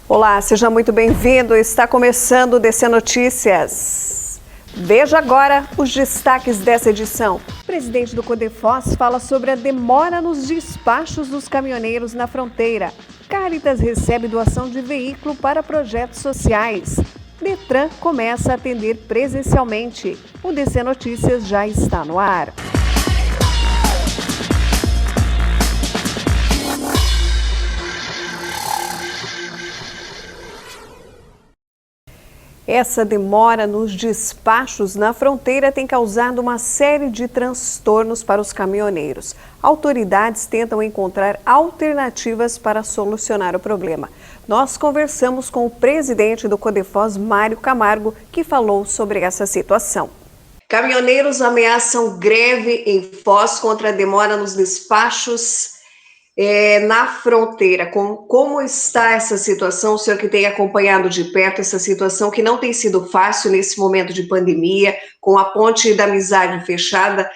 Olá, seja muito bem-vindo. Está começando o DC Notícias. Veja agora os destaques dessa edição. O presidente do Codefos fala sobre a demora nos despachos dos caminhoneiros na fronteira. Caritas recebe doação de veículo para projetos sociais. Detran começa a atender presencialmente. O DC Notícias já está no ar. Essa demora nos despachos na fronteira tem causado uma série de transtornos para os caminhoneiros. Autoridades tentam encontrar alternativas para solucionar o problema. Nós conversamos com o presidente do Codefos, Mário Camargo, que falou sobre essa situação. Caminhoneiros ameaçam greve em Foz contra a demora nos despachos na fronteira. Como está essa situação? O senhor que tem acompanhado de perto essa situação, que não tem sido fácil nesse momento de pandemia, com a ponte da amizade fechada.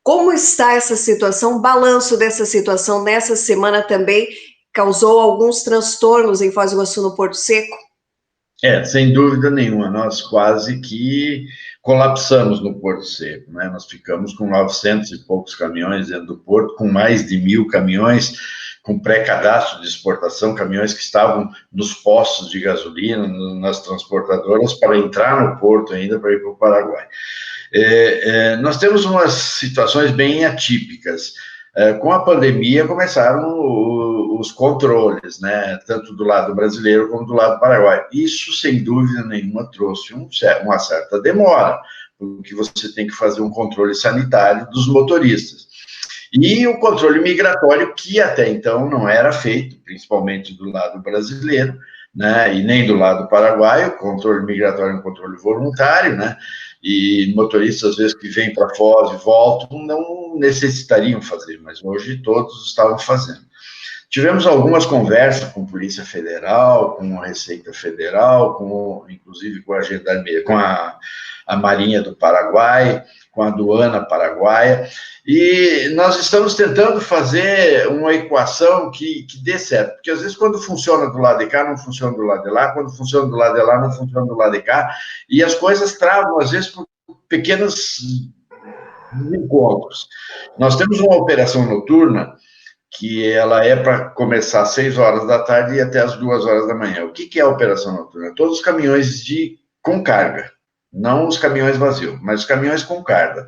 Como está essa situação? O balanço dessa situação nessa semana também causou alguns transtornos em Foz do Iguaçu, no Porto Seco? Sem dúvida nenhuma, nós quase que colapsamos no Porto Seco, né? Nós ficamos com 900 e poucos caminhões dentro do porto, com mais de 1.000 caminhões, com pré-cadastro de exportação, caminhões que estavam nos postos de gasolina, nas transportadoras, para entrar no porto ainda, para ir para o Paraguai. Nós temos umas situações bem atípicas. Com a pandemia começaram os controles, né, tanto do lado brasileiro como do lado paraguaio. Isso, sem dúvida nenhuma, trouxe uma certa demora, porque você tem que fazer um controle sanitário dos motoristas. E o controle migratório, que até então não era feito, principalmente do lado brasileiro, né, e nem do lado paraguaio. O controle migratório é um controle voluntário, né, e motoristas, às vezes, que vêm para Foz e voltam, não necessitariam fazer, mas hoje todos estavam fazendo. Tivemos algumas conversas com a Polícia Federal, com a Receita Federal, inclusive com a Gendarmeria, com a Marinha do Paraguai, com a aduana paraguaia, e nós estamos tentando fazer uma equação que dê certo, porque às vezes quando funciona do lado de cá, não funciona do lado de lá, quando funciona do lado de lá, não funciona do lado de cá, e as coisas travam, às vezes, por pequenos encontros. Nós temos uma operação noturna que ela é para começar às 6 horas da tarde e até às 2 horas da manhã. O que é a operação noturna? Todos os caminhões com carga, não os caminhões vazios, mas os caminhões com carga.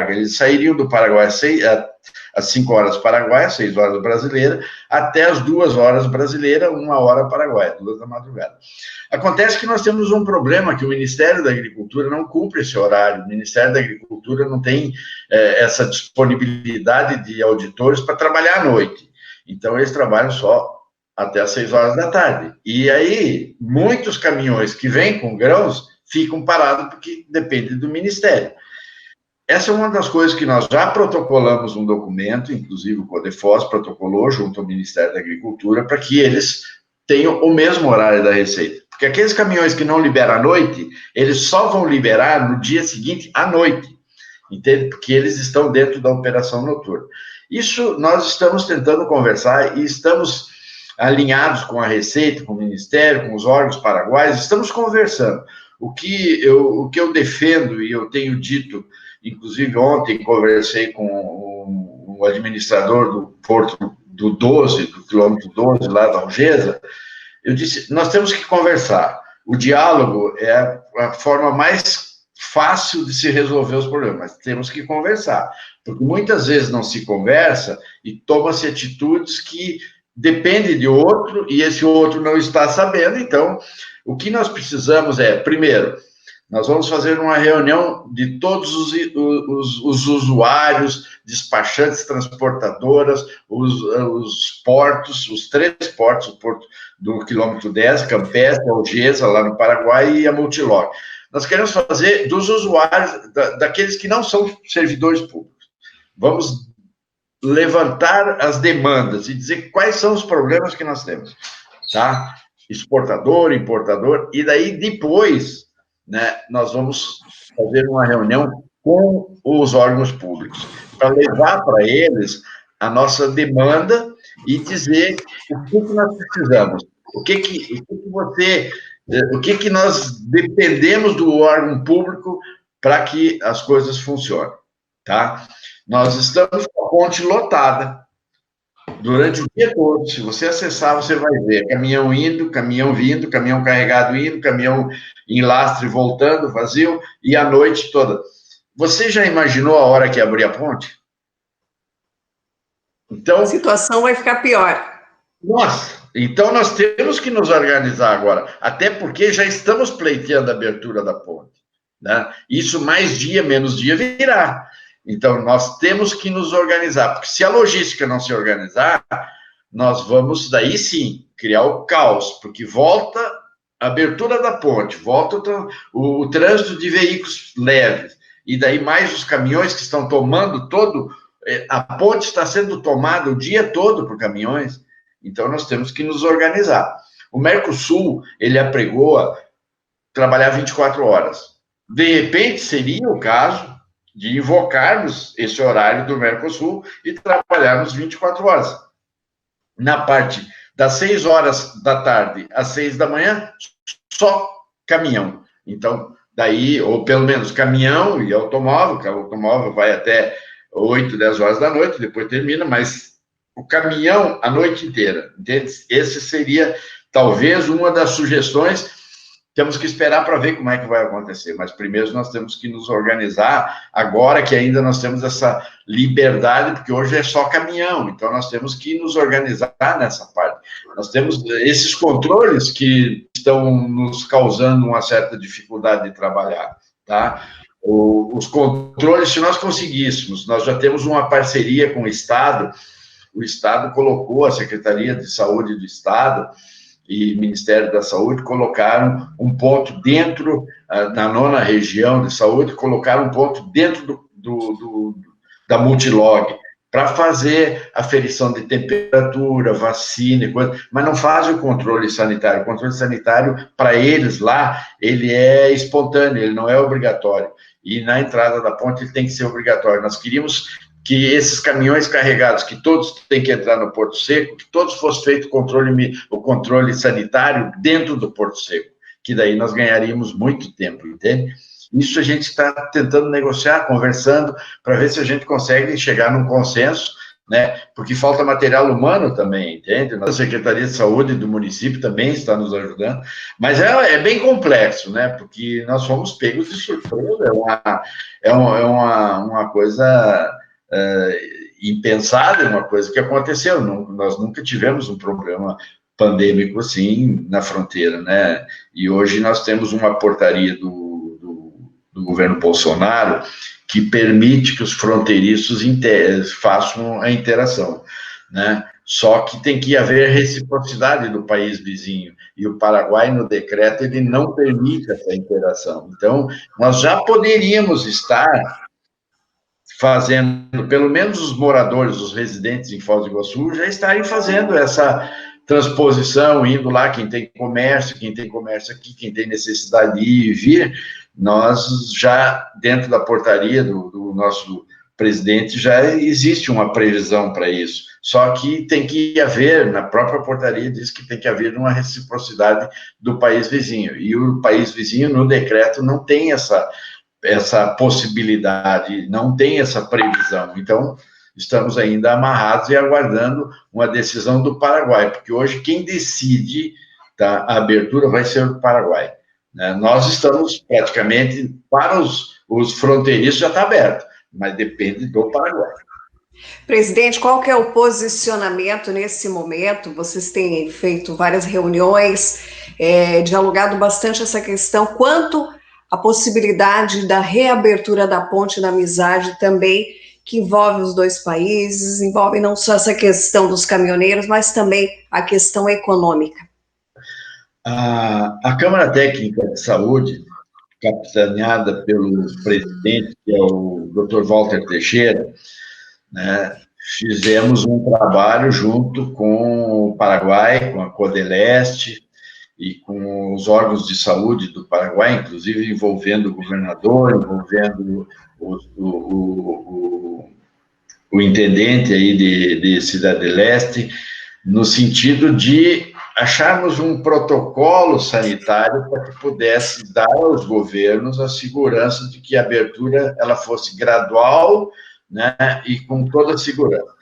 Eles sairiam do Paraguai às 5 horas paraguaia, 6 horas brasileira, até às 2 horas brasileira, 1 hora paraguaia, 2 da madrugada. Acontece que nós temos um problema, que o Ministério da Agricultura não cumpre esse horário, o Ministério da Agricultura não tem essa disponibilidade de auditores para trabalhar à noite. Então, eles trabalham só até às 6 horas da tarde. E aí, muitos caminhões que vêm com grãos ficam parados porque depende do Ministério. Essa é uma das coisas que nós já protocolamos um documento, inclusive o Codefos protocolou junto ao Ministério da Agricultura, para que eles tenham o mesmo horário da Receita. Porque aqueles caminhões que não liberam à noite, eles só vão liberar no dia seguinte à noite, entende? Porque eles estão dentro da operação noturna. Isso nós estamos tentando conversar e estamos alinhados com a Receita, com o Ministério, com os órgãos paraguaios, estamos conversando. O que eu defendo, e eu tenho dito, inclusive ontem conversei com o administrador do Porto do 12, do quilômetro 12, lá da Algesa, eu disse, nós temos que conversar. O diálogo é a forma mais fácil de se resolver os problemas, mas temos que conversar, porque muitas vezes não se conversa e toma-se atitudes que dependem de outro, e esse outro não está sabendo. Então, o que nós precisamos primeiro, nós vamos fazer uma reunião de todos os usuários, despachantes, transportadoras, os portos, os 3 portos, o porto do quilômetro 10, Campestre, Algesa, lá no Paraguai, e a Multilog. Nós queremos fazer dos usuários, daqueles que não são servidores públicos. Vamos levantar as demandas e dizer quais são os problemas que nós temos, tá? Exportador, importador, e daí depois, né, nós vamos fazer uma reunião com os órgãos públicos, para levar para eles a nossa demanda e dizer o que nós precisamos, o que que nós dependemos do órgão público para que as coisas funcionem, tá? Nós estamos com a ponte lotada durante o dia todo. Se você acessar, você vai ver caminhão indo, caminhão vindo, caminhão carregado indo, caminhão em lastre voltando, vazio, e a noite toda. Você já imaginou a hora que abrir a ponte? Então, a situação vai ficar pior. Nossa, então nós temos que nos organizar agora, até porque já estamos pleiteando a abertura da ponte, né? Isso mais dia, menos dia virá. Então, nós temos que nos organizar, porque se a logística não se organizar, nós vamos, daí sim, criar o caos, porque volta a abertura da ponte, volta o trânsito de veículos leves, e daí mais os caminhões que estão tomando a ponte está sendo tomada o dia todo por caminhões, então nós temos que nos organizar. O Mercosul, ele apregou trabalhar 24 horas. De repente, seria o caso de invocarmos esse horário do Mercosul e trabalharmos 24 horas. Na parte das 6 horas da tarde às 6 da manhã, só caminhão. Então, daí, ou pelo menos caminhão e automóvel, que o automóvel vai até 8, 10 horas da noite, depois termina, mas o caminhão a noite inteira, entende? Esse seria, talvez, uma das sugestões. Temos que esperar para ver como é que vai acontecer, mas primeiro nós temos que nos organizar, agora que ainda nós temos essa liberdade, porque hoje é só caminhão, então nós temos que nos organizar nessa parte. Nós temos esses controles que estão nos causando uma certa dificuldade de trabalhar, tá? Os controles, se nós conseguíssemos, nós já temos uma parceria com o Estado colocou, a Secretaria de Saúde do Estado e Ministério da Saúde colocaram um ponto dentro, na 9ª região de saúde, colocaram um ponto dentro da Multilog, para fazer aferição de temperatura, vacina e coisa, mas não faz o controle sanitário. O controle sanitário, para eles lá, ele é espontâneo, ele não é obrigatório. E na entrada da ponte ele tem que ser obrigatório. Nós queríamos que esses caminhões carregados, que todos têm que entrar no Porto Seco, que todos fosse feito o controle sanitário dentro do Porto Seco, que daí nós ganharíamos muito tempo, entende? Isso a gente está tentando negociar, conversando, para ver se a gente consegue chegar num consenso, né? Porque falta material humano também, entende? A Secretaria de Saúde do município também está nos ajudando, mas é bem complexo, né? Porque nós fomos pegos de surpresa, é uma coisa impensada, uma coisa que aconteceu. Nós nunca tivemos um problema pandêmico assim na fronteira, né? E hoje nós temos uma portaria do governo Bolsonaro que permite que os fronteiriços façam a interação, né? Só que tem que haver reciprocidade do país vizinho, e o Paraguai, no decreto, ele não permite essa interação. Então, nós já poderíamos estar fazendo, pelo menos os moradores, os residentes em Foz do Iguaçu, já estarem fazendo essa transposição, indo lá, quem tem comércio aqui, quem tem necessidade de ir e vir. Nós já, dentro da portaria do nosso presidente, já existe uma previsão para isso. Só que tem que haver, na própria portaria diz que tem que haver uma reciprocidade do país vizinho. E o país vizinho, no decreto, não tem essa possibilidade, não tem essa previsão. Então, estamos ainda amarrados e aguardando uma decisão do Paraguai, porque hoje quem decide, tá, a abertura vai ser o Paraguai. Nós estamos praticamente, para os fronteiriços já está aberto, mas depende do Paraguai. Presidente, qual que é o posicionamento nesse momento? Vocês têm feito várias reuniões, dialogado bastante essa questão, quanto à possibilidade da reabertura da Ponte da Amizade também, que envolve os dois países, envolve não só essa questão dos caminhoneiros, mas também a questão econômica. A Câmara Técnica de Saúde, capitaneada pelo presidente, que é o Dr. Walter Teixeira, né, fizemos um trabalho junto com o Paraguai, com a Codeleste e com os órgãos de saúde do Paraguai, inclusive envolvendo o governador, envolvendo o intendente aí de Cidade Leste, no sentido de acharmos um protocolo sanitário para que pudesse dar aos governos a segurança de que a abertura ela fosse gradual, né, e com toda a segurança.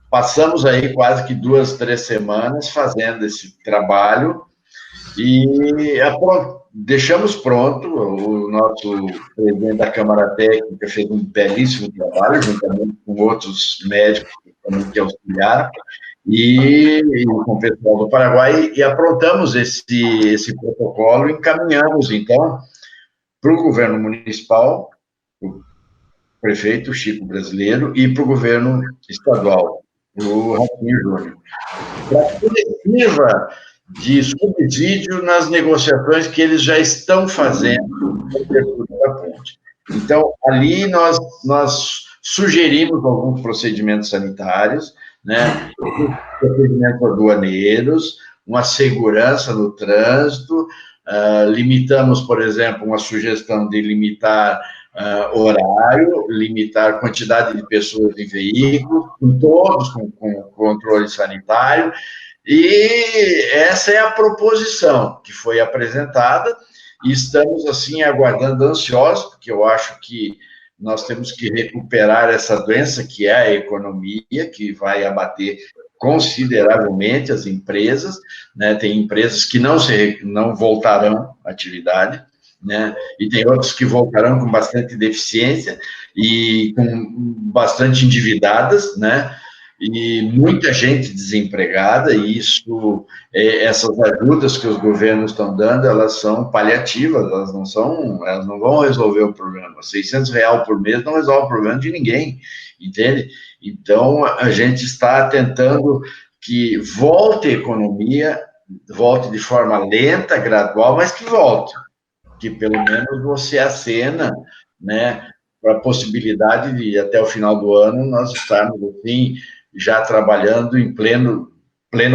Passamos aí quase que 2, 3 semanas fazendo esse trabalho e deixamos pronto. O nosso presidente da Câmara Técnica fez um belíssimo trabalho, juntamente com outros médicos que auxiliaram, e com o pessoal do Paraguai, e aprontamos esse protocolo e encaminhamos, então, para o governo municipal, o prefeito Chico Brasileiro, e para o governo estadual, o Ratinho Júnior, para coletiva de subsídio nas negociações que eles já estão fazendo na abertura da ponte. Então, ali nós sugerimos alguns procedimentos sanitários, né, procedimentos aduaneiros, uma segurança no trânsito, limitamos, por exemplo, uma sugestão de limitar horário, limitar quantidade de pessoas em veículos, todos com controle sanitário, e essa é a proposição que foi apresentada, e estamos, assim, aguardando ansiosos, porque eu acho que nós temos que recuperar essa doença, que é a economia, que vai abater consideravelmente as empresas, né? Tem empresas que não voltarão à atividade, né? E tem outras que voltarão com bastante deficiência e com bastante endividadas, né? E muita gente desempregada, e isso, essas ajudas que os governos estão dando, elas são paliativas, elas não vão resolver o problema. R$600 por mês não resolve o problema de ninguém, entende? Então, a gente está tentando que volte a economia, volte de forma lenta, gradual, mas que volte, que pelo menos você acena, né, para a possibilidade de, até o final do ano, nós estarmos, assim, já trabalhando em pleno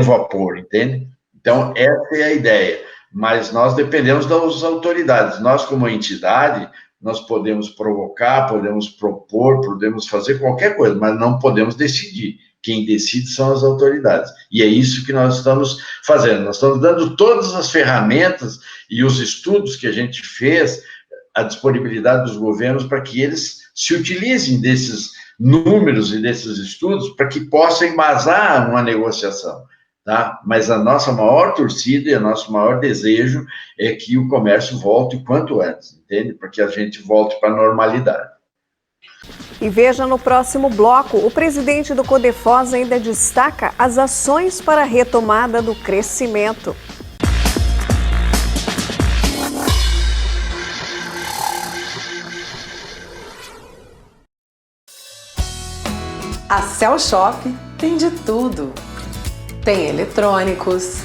vapor, entende? Então, essa é a ideia, mas nós dependemos das autoridades. Nós, como entidade, nós podemos provocar, podemos propor, podemos fazer qualquer coisa, mas não podemos decidir. Quem decide são as autoridades. E é isso que nós estamos fazendo. Nós estamos dando todas as ferramentas e os estudos que a gente fez à disponibilidade dos governos para que eles se utilizem desses números e desses estudos para que possam embasar uma negociação, tá? Mas a nossa maior torcida e o nosso maior desejo é que o comércio volte o quanto antes, entende? Para que a gente volte para a normalidade. E veja no próximo bloco, o presidente do Codefós ainda destaca as ações para a retomada do crescimento. A Cell Shop tem de tudo. Tem eletrônicos,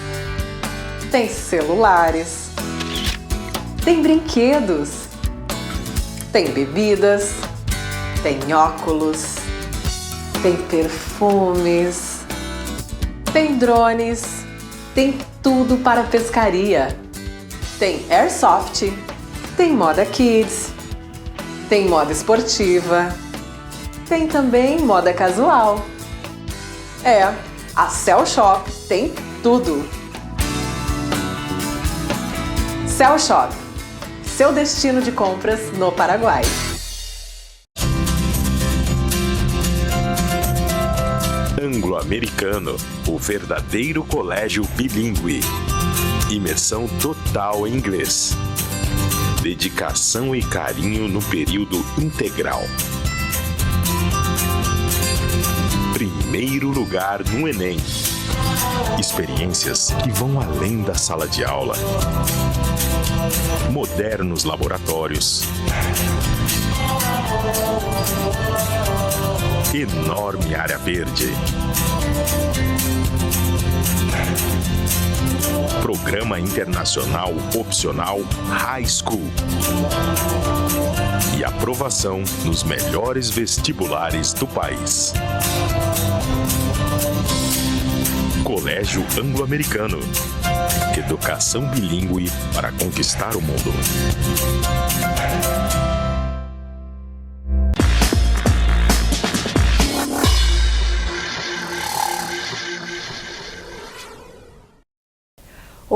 tem celulares, tem brinquedos, tem bebidas, tem óculos, tem perfumes, tem drones, tem tudo para pescaria. Tem airsoft, tem moda kids, tem moda esportiva, tem também moda casual. A Cell Shop tem tudo. Cell Shop, seu destino de compras no Paraguai. Anglo-Americano, o verdadeiro colégio bilíngue. Imersão total em inglês. Dedicação e carinho no período integral. Primeiro lugar no Enem. Experiências que vão além da sala de aula. Modernos laboratórios. Enorme área verde. Programa internacional opcional High School. E aprovação nos melhores vestibulares do país. Colégio Anglo-Americano. Educação bilíngue para conquistar o mundo.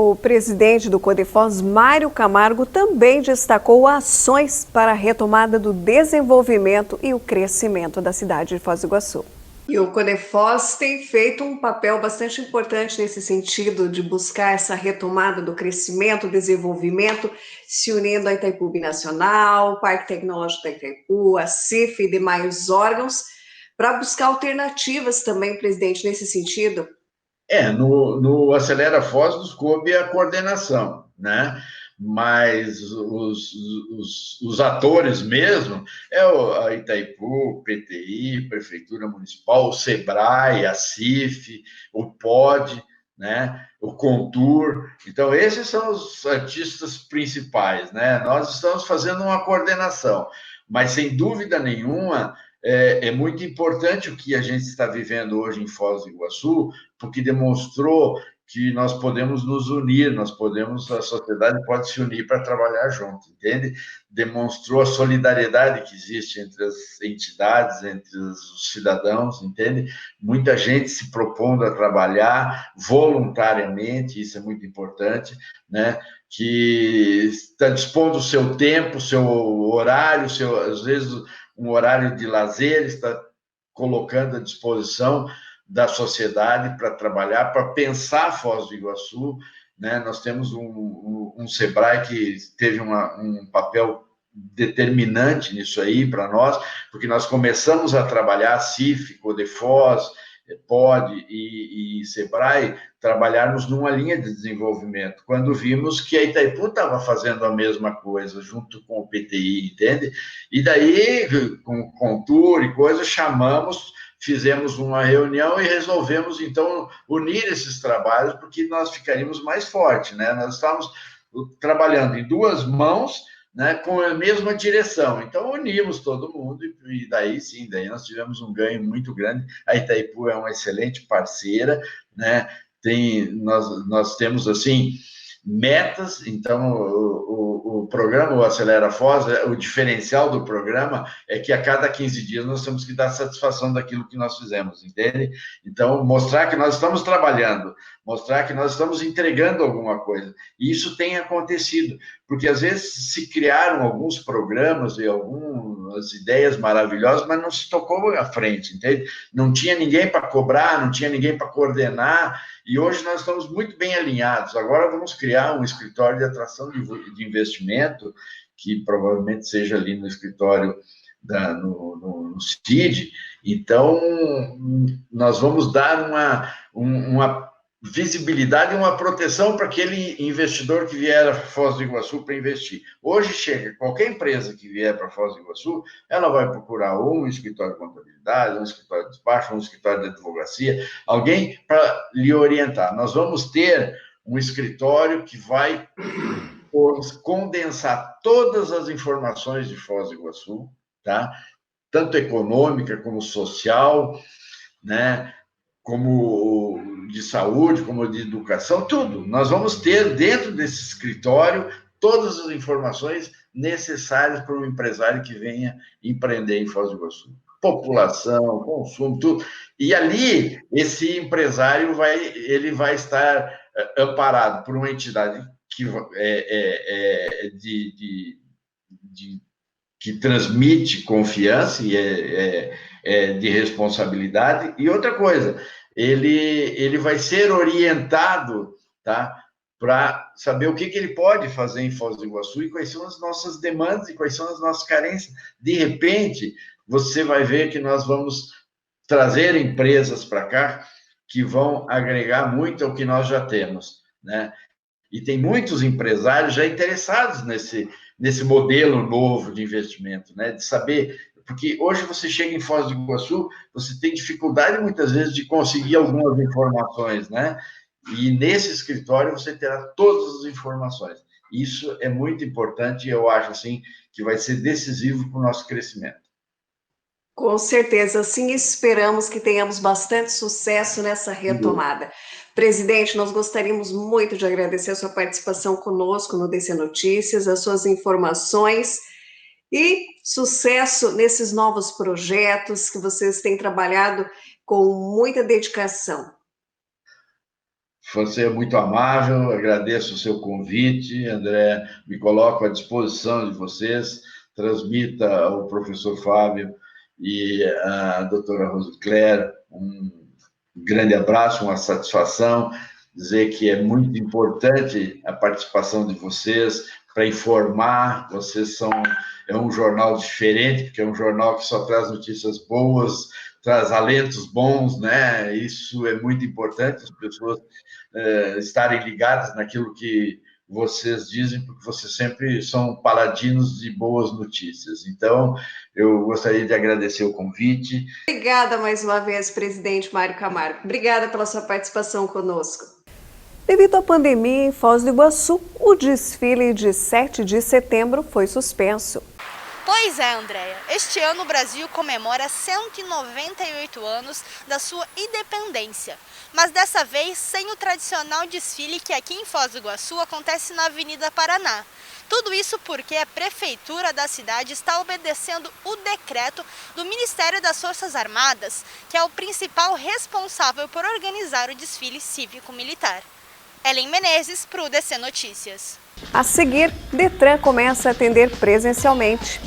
O presidente do Codefós, Mário Camargo, também destacou ações para a retomada do desenvolvimento e o crescimento da cidade de Foz do Iguaçu. E o Codefós tem feito um papel bastante importante nesse sentido de buscar essa retomada do crescimento, desenvolvimento, se unindo à Itaipu Binacional, o Parque Tecnológico da Itaipu, a CIF e demais órgãos, para buscar alternativas também, presidente, nesse sentido. No Acelera Foz nos coube a coordenação, né? Mas os atores mesmo a Itaipu, o PTI, Prefeitura Municipal, o SEBRAE, a CIF, o POD, né? O Contur. Então, esses são os artistas principais, né? Nós estamos fazendo uma coordenação, mas sem dúvida nenhuma é muito importante o que a gente está vivendo hoje em Foz do Iguaçu, porque demonstrou que nós podemos nos unir, a sociedade pode se unir para trabalhar junto, entende? Demonstrou a solidariedade que existe entre as entidades, entre os cidadãos, entende? Muita gente se propondo a trabalhar voluntariamente, isso é muito importante, né? Que está dispondo o seu tempo, o seu horário, às vezes um horário de lazer, está colocando à disposição da sociedade para trabalhar, para pensar Foz do Iguaçu, né? Nós temos um SEBRAE que teve um papel determinante nisso aí para nós, porque nós começamos a trabalhar CIF, Codefós, POD e SEBRAE, trabalharmos numa linha de desenvolvimento, quando vimos que a Itaipu estava fazendo a mesma coisa, junto com o PTI, entende? E daí, com o Contur e coisas, fizemos uma reunião e resolvemos, então, unir esses trabalhos, porque nós ficaríamos mais fortes, né? Nós estávamos trabalhando em duas mãos, né, com a mesma direção. Então, unimos todo mundo e daí, sim, daí nós tivemos um ganho muito grande. A Itaipu é uma excelente parceira, né? Nós temos, assim, metas, então o programa, o Acelera Foz, o diferencial do programa é que a cada 15 dias nós temos que dar satisfação daquilo que nós fizemos, entende? Então, mostrar que nós estamos trabalhando, mostrar que nós estamos entregando alguma coisa, e isso tem acontecido, porque às vezes se criaram alguns programas e algumas ideias maravilhosas, mas não se tocou à frente, entende? Não tinha ninguém para cobrar, não tinha ninguém para coordenar, e hoje nós estamos muito bem alinhados. Agora vamos criar um escritório de atração de investimento, que provavelmente seja ali no escritório, no CID. Então, nós vamos dar uma visibilidade e uma proteção para aquele investidor que vier a Foz do Iguaçu para investir. Hoje chega, qualquer empresa que vier para Foz do Iguaçu, ela vai procurar ou um escritório de contabilidade, um escritório de despacho, um escritório de advocacia, alguém para lhe orientar. Nós vamos ter um escritório que vai condensar todas as informações de Foz do Iguaçu, tá? Tanto econômica como social, né? Como de saúde, como de educação, tudo. Nós vamos ter dentro desse escritório todas as informações necessárias para o empresário que venha empreender em Foz do Iguaçu. População, consumo, tudo. E ali, esse empresário vai estar amparado por uma entidade que transmite confiança e de responsabilidade. E outra coisa, ele vai ser orientado, tá, para saber o que ele pode fazer em Foz do Iguaçu e quais são as nossas demandas e quais são as nossas carências. De repente, você vai ver que nós vamos trazer empresas para cá que vão agregar muito ao que nós já temos, né? E tem muitos empresários já interessados nesse modelo novo de investimento, né? De saber, porque hoje você chega em Foz do Iguaçu, você tem dificuldade muitas vezes de conseguir algumas informações, né? E nesse escritório você terá todas as informações. Isso é muito importante e eu acho assim que vai ser decisivo para o nosso crescimento. Com certeza, assim esperamos que tenhamos bastante sucesso nessa retomada. Presidente, nós gostaríamos muito de agradecer a sua participação conosco no DC Notícias, as suas informações e sucesso nesses novos projetos que vocês têm trabalhado com muita dedicação. Você é muito amável, agradeço o seu convite, André, me coloco à disposição de vocês, transmita ao professor Fábio e à doutora Rosicléia um grande abraço, uma satisfação, dizer que é muito importante a participação de vocês para informar, é um jornal diferente, porque é um jornal que só traz notícias boas, traz alentos bons, né? Isso é muito importante, as pessoas estarem ligadas naquilo que vocês dizem, porque vocês sempre são paladinos de boas notícias. Então, eu gostaria de agradecer o convite. Obrigada mais uma vez, presidente Mário Camargo. Obrigada pela sua participação conosco. Devido à pandemia em Foz do Iguaçu, o desfile de 7 de setembro foi suspenso. Pois é, Andréia. Este ano o Brasil comemora 198 anos da sua independência. Mas dessa vez sem o tradicional desfile que aqui em Foz do Iguaçu acontece na Avenida Paraná. Tudo isso porque a prefeitura da cidade está obedecendo o decreto do Ministério das Forças Armadas, que é o principal responsável por organizar o desfile cívico-militar. Ellen Menezes, para o DC Notícias. A seguir, Detran começa a atender presencialmente.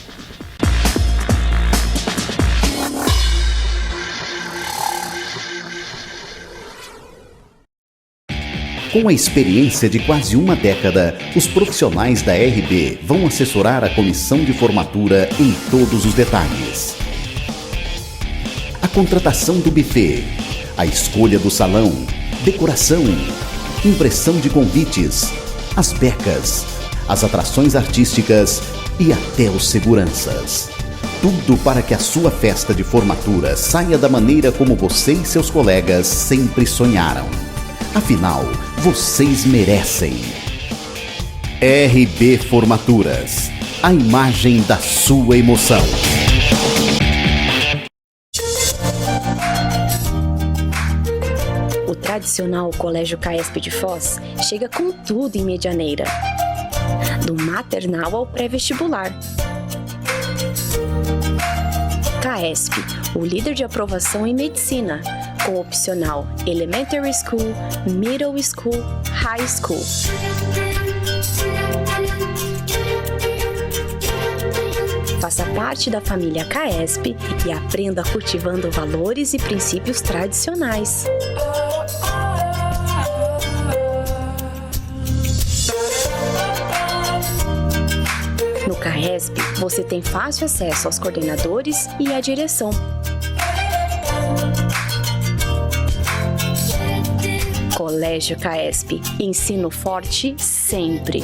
Com a experiência de quase uma década, os profissionais da RB vão assessorar a comissão de formatura em todos os detalhes. A contratação do buffet, a escolha do salão, decoração, impressão de convites, as becas, as atrações artísticas e até os seguranças. Tudo para que a sua festa de formatura saia da maneira como você e seus colegas sempre sonharam. Afinal, vocês merecem. RB Formaturas, a imagem da sua emoção. O tradicional Colégio CAESP de Foz chega com tudo em Medianeira, do maternal ao pré-vestibular. CAESP, o líder de aprovação em medicina, com opcional Elementary School, Middle School, High School. Faça parte da família CAESP e aprenda cultivando valores e princípios tradicionais. No CAESP, você tem fácil acesso aos coordenadores e à direção. Colégio CAESP, ensino forte sempre.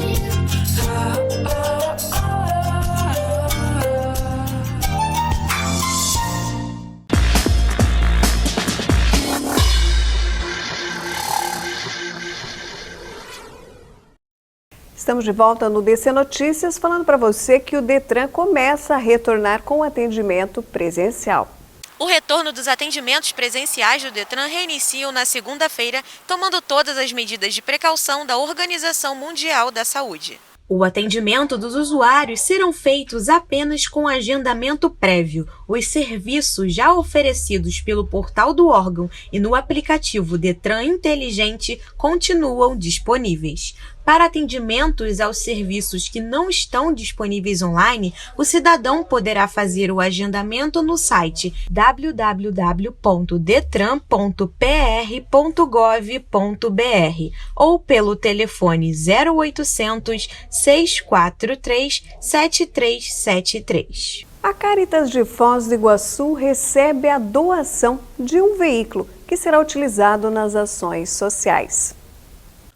Estamos de volta no DC Notícias, falando para você que o Detran começa a retornar com atendimento presencial. O retorno dos atendimentos presenciais do Detran reiniciam na segunda-feira, tomando todas as medidas de precaução da Organização Mundial da Saúde. O atendimento dos usuários serão feitos apenas com agendamento prévio. Os serviços já oferecidos pelo portal do órgão e no aplicativo Detran Inteligente continuam disponíveis. Para atendimentos aos serviços que não estão disponíveis online, o cidadão poderá fazer o agendamento no site www.detran.pr.gov.br ou pelo telefone 0800 643 7373. A Caritas de Foz do Iguaçu recebe a doação de um veículo que será utilizado nas ações sociais.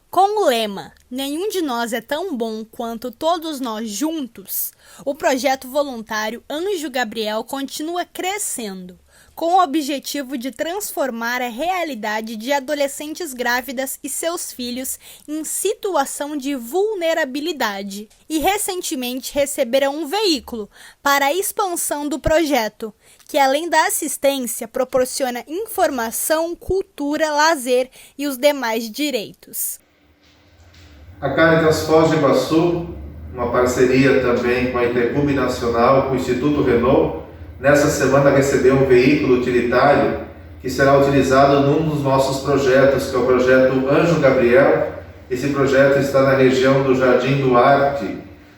Com o lema "Nenhum de nós é tão bom quanto todos nós juntos", o projeto voluntário Anjo Gabriel continua crescendo, com o objetivo de transformar a realidade de adolescentes grávidas e seus filhos em situação de vulnerabilidade. E recentemente receberam um veículo para a expansão do projeto, que além da assistência proporciona informação, cultura, lazer e os demais direitos. A Caritas Foz do Iguaçu, uma parceria também com a Interclube Nacional, com o Instituto Renault, nessa semana recebeu um veículo utilitário que será utilizado num dos nossos projetos, que é o projeto Anjo Gabriel. Esse projeto está na região do Jardim Duarte.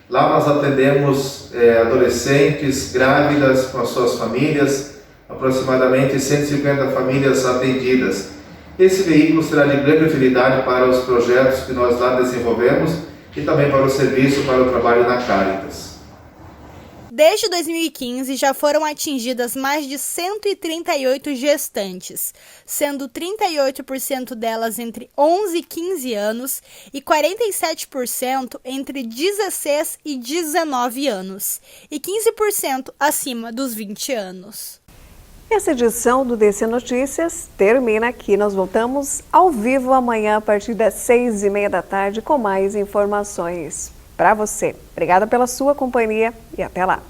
Lá nós atendemos adolescentes, grávidas com as suas famílias, aproximadamente 150 famílias atendidas. Esse veículo será de grande utilidade para os projetos que nós lá desenvolvemos e também para o serviço, para o trabalho na Caritas. Desde 2015, já foram atingidas mais de 138 gestantes, sendo 38% delas entre 11 e 15 anos e 47% entre 16 e 19 anos e 15% acima dos 20 anos. Essa edição do DC Notícias termina aqui. Nós voltamos ao vivo amanhã a partir das 6h30 da tarde com mais informações para você. Obrigada pela sua companhia e até lá.